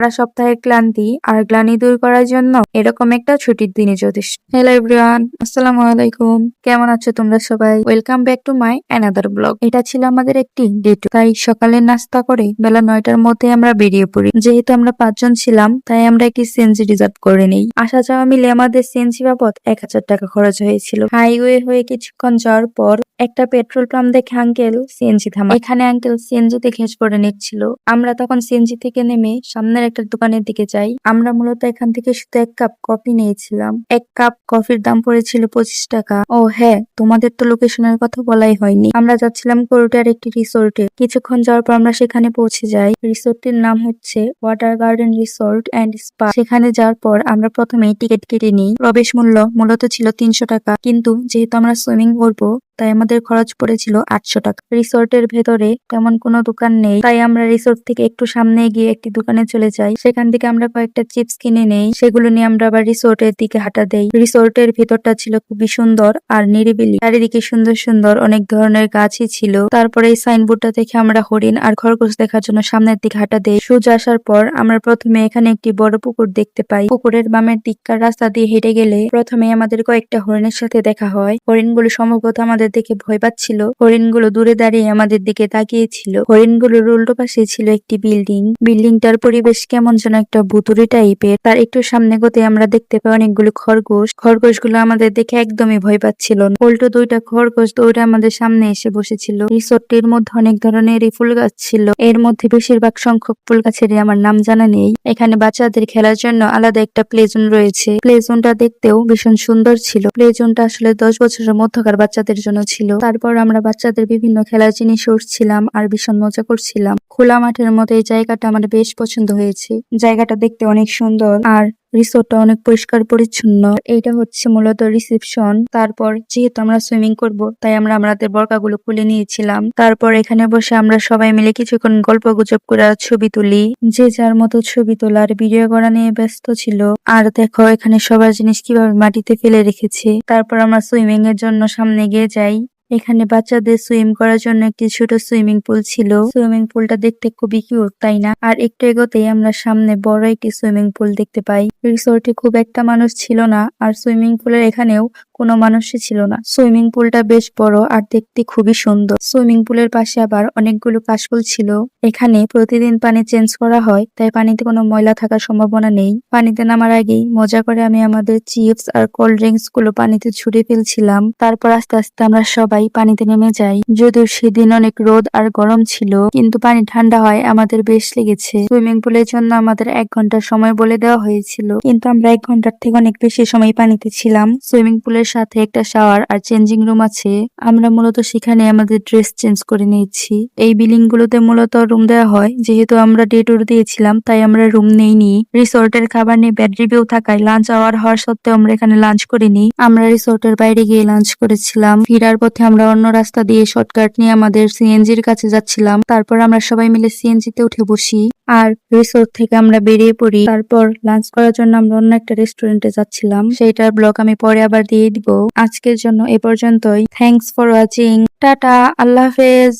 সারা সপ্তাহের ক্লান্তি আর গ্লানি দূর করার জন্য এরকম একটা ছুটির দিনে যথেষ্ট। হ্যালো এভরিওয়ান, আসসালামু আলাইকুম। কেমন আছো তোমরা সবাই? Welcome back to my another blog. এটা ছিল আমাদের একটি ডে টু। তাই সকালে নাস্তা করে বেলা 9টার মধ্যে আমরা বেরিয়ে পড়ি। যেহেতু আমরা 5জন ছিলাম তাই আমরা একটি সিএনজি রিজার্ভ করে নেই। আসা যাওয়া মিলে আমাদের সিএনজি বাবদ 1000 টাকা খরচ হয়েছিল। হাইওয়ে হয়ে কিছুক্ষণ যাওয়ার পর একটা পেট্রোল পাম্প দেখে আঙ্কেল সিএনজি থামা। এখানে আঙ্কেল সিএনজি তে ঘেঁষ করে নিচ্ছিল। আমরা তখন সিএনজি থেকে নেমে সামনের একটা দোকানের দিকে যাই। আমরা মূলত এখান থেকে শুধু 1 কাপ কফি নিয়েছিলাম। 1 কাপ কফির দাম পড়েছিল 25 টাকা। ও হ্যাঁ, তোমাদের তো লোকেশনের কথা বলাই হয়নি। আমরা যাচ্ছিলাম কোরটার একটি রিসোর্টে। কিছুক্ষণ যাওয়ার পর আমরা সেখানে পৌঁছে যাই। রিসোর্টটির নাম হচ্ছে water garden resort and spa. সেখানে যাওয়ার পর আমরা প্রথমেই টিকিট কেটে নিই। প্রবেশ মূল্য মূলত ছিল 300 টাকা, কিন্তু যেহেতু আমরা সুইমিং করবো তাই আমাদের খরচ পড়েছিল 800 টাকা। রিসোর্টের ভেতরে তেমন কোনো দোকান নেই, তাই আমরা রিসোর্ট থেকে একটু সামনে গিয়ে একটি দোকানে চলে যাই। সেখান থেকে আমরা কয়েকটা চিপস কিনে নেই। সেগুলো নিয়ে আমরা আবার রিসোর্টের দিকে হাঁটা দেই। রিসোর্টের ভেতরটা ছিল খুবই সুন্দর আর নিরিবিলি। চারিদিকে সুন্দর সুন্দর অনেক ধরনের গাছই ছিল। তারপরে এই সাইনবোর্ডটা দেখে আমরা হরিণ আর খরগোশ দেখার জন্য সামনের দিকে হাঁটা দেই। সোজা আসার পর আমরা প্রথমে এখানে একটি বড় পুকুর দেখতে পাই। পুকুরের বামের দিককার রাস্তা দিয়ে হেঁটে গেলে প্রথমে আমাদের কয়েকটা হরিণের সাথে দেখা হয়। হরিণগুলো সম্ভবত আমাদের দেখে ভয় পাচ্ছিল। হরিণগুলো দূরে দাঁড়িয়ে আমাদের দিকে তাকিয়েছিল। হরিণগুলোর উল্টো পাশে ছিল একটি বিল্ডিং। বিল্ডিংটার পরিবেশ কেমন যেন একটা ভুতুড়ে টাইপের। তার একটু সামনে গতে আমরা দেখতে পাই অনেকগুলো খরগোশ। খরগোশগুলো আমাদের দেখে একদমই ভয় পাচ্ছিল না। উল্টো 2টা খরগোশ দৌড়ে আমাদের সামনে এসে বসেছিল। রিসোর্টটির মধ্যে অনেক ধরনের ফুল গাছ ছিল। এর মধ্যে বেশিরভাগ সংখ্যক ফুল গাছেরই আমার নাম জানা নেই। এখানে বাচ্চাদের খেলার জন্য আলাদা একটা প্লে জোন রয়েছে। প্লে জোনটা দেখতেও ভীষণ সুন্দর ছিল। প্লে জোনটা আসলে 10 বছরের মধ্যকার বাচ্চাদের জন্য ছিল। তারপর আমরা বাচ্চাদের বিভিন্ন খেলার জিনিস উঠছিলাম আর ভীষণ মজা করছিলাম। খোলা মাঠের মতো এই জায়গাটা আমার বেশ পছন্দ হয়েছে। জায়গাটা দেখতে অনেক সুন্দর আর রিসোর্টটা অনেক পরিষ্কার পরিচ্ছন্ন। এইটা হচ্ছে মূলত রিসেপশন। তারপর যেহেতু আমরা সুইমিং করব তাই আমরা আমাদের বরকাগুলো খুলে নিয়েছিলাম। তারপর এখানে বসে আমরা সবাই মিলে কিছুক্ষণ গল্প গুজব করে ছবি তুলি। যে যার মতো ছবি তোলার ভিডিও করা নিয়ে ব্যস্ত ছিল। আর দেখো এখানে সবার জিনিস কিভাবে মাটিতে ফেলে রেখেছে। তারপর আমরা সুইমিং এর জন্য সামনে গিয়ে যাই। এখানে বাচ্চাদের সুইম করার জন্য একটি ছোট সুইমিং পুল ছিল। সুইমিং পুলটা দেখতে খুবই কিউট, তাই না? আর একটু এগোতেই আমরা সামনে বড় একটি সুইমিং পুল দেখতে পাই। রিসোর্টে খুব একটা মানুষ ছিল না আর সুইমিং পুলের এখানেও কোনো মানুষই ছিল না। সুইমিং পুলটা বেশ বড় আর দেখতে খুবই সুন্দর। সুইমিং পুলের পাশে আবার অনেকগুলো কাশফুল ছিল। এখানে প্রতিদিন পানি চেঞ্জ করা হয়, তাই পানিতে কোনো ময়লা থাকার সম্ভাবনা নেই। পানিতে নামার আগেই মজা করে আমি আমাদের চিপস আর কোল্ড ড্রিঙ্কস গুলো পানিতে ছুড়ে ফেলছিলাম। তারপর আস্তে আস্তে আমরা সবাই পানিতে নেমে যাই। যদিও সেদিন অনেক রোদ আর গরম ছিল, কিন্তু পানি ঠান্ডা হয় আমাদের বেশ লেগেছে। সুইমিং পুলের জন্য আমাদের 1 ঘন্টার সময় বলে দেওয়া হয়েছিল, কিন্তু আমরা 1 ঘন্টার থেকে অনেক বেশি সময় পানিতে ছিলাম। সুইমিং পুলের সাথে একটা শাওয়ার আর চেঞ্জিং রুম আছে। আমরা মূলত সেখানে আমাদের ড্রেস চেঞ্জ করে নিয়েছি। এই বিল্ডিং গুলোতে মূলত রুম দেওয়া হয়। যেহেতু আমরা ডে ট্যুর দিয়েছিলাম তাই আমরা রুম নেইনি। রিসোর্টের খাবার নিয়ে ব্যাড রিভিউ থাকায় লাঞ্চ আওয়ার হওয়ার সত্ত্বেও আমরা এখানে লাঞ্চ করিনি। আমরা রিসোর্টের বাইরে গিয়ে লাঞ্চ করেছিলাম। ফেরার পথে আমরা অন্য রাস্তা দিয়ে শর্টকাট নিয়ে আমাদের সিএনজির কাছে যাচ্ছিলাম। তারপর আমরা সবাই মিলে সিএনজিতে উঠে বসি আর রিসোর্ট থেকে আমরা বেরিয়ে পড়ি। তারপর লাঞ্চ করার জন্য আমরা অন্য একটা রেস্টুরেন্টে যাচ্ছিলাম। সেইটার ব্লগ আমি পরে আবার দিয়ে দিব। আজকের জন্য এ পর্যন্তই। Thanks for watching. টাটা, আল্লাহ হাফেজ।